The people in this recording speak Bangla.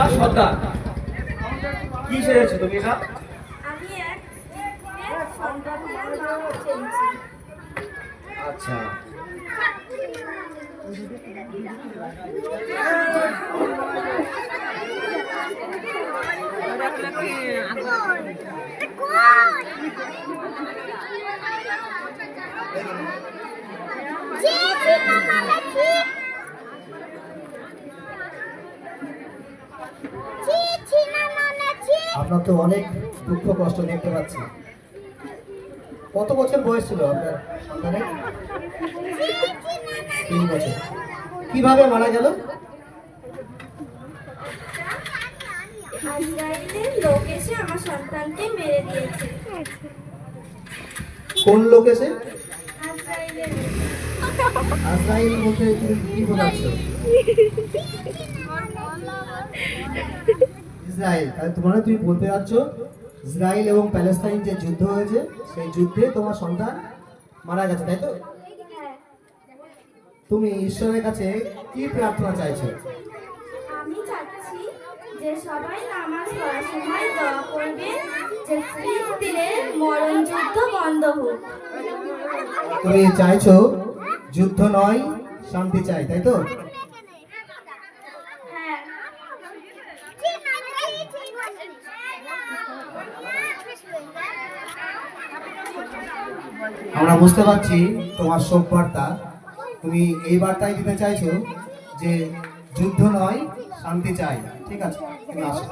রাজা সর্দার। কি সেরেছো তুমি এটা? আমি এক সন্তান চেয়েছি। আচ্ছা, আপনার তো অনেক দুঃখ কষ্ট দেখতে পাচ্ছি। কত বছর বয়স ছিল আপনার সন্তানের? 3 বছর। কিভাবে মারা গেল? আজরাইলের লোক এসে আমার সন্তানকে মেরে দিয়েছে। কোন লোক এসে? আজরাইলের আজরাইল বলতে তুমি কি বোঝাচ্ছ? ইসরায়েল। তাহলে তোমার তুমি বলতে যাচ্ছ ইসরায়েল এবং প্যালেস্তাইন যে যুদ্ধ হয়েছে সেই যুদ্ধে তোমার সন্তান মারা গেছে, তাই তো? হ্যাঁ, তুমি ঈশ্বরের কাছে কি প্রার্থনা চাইছো? আমি চাচ্ছি যে সবাই নামাজ পড়ার সময় দোয়া করবেন যে ফিলিস্তিনের মরণ যুদ্ধ বন্ধ হোক। তুমি চাইছো যুদ্ধ নয় শান্তি চাই, তাই তো? হ্যাঁ, আমরা বুঝতে পারছি তোমার শোক বার্তা। তুমি এই বার্তাই দিতে চাইছো যে যুদ্ধ নয় শান্তি চাই। ঠিক আছে, তুমি আসো।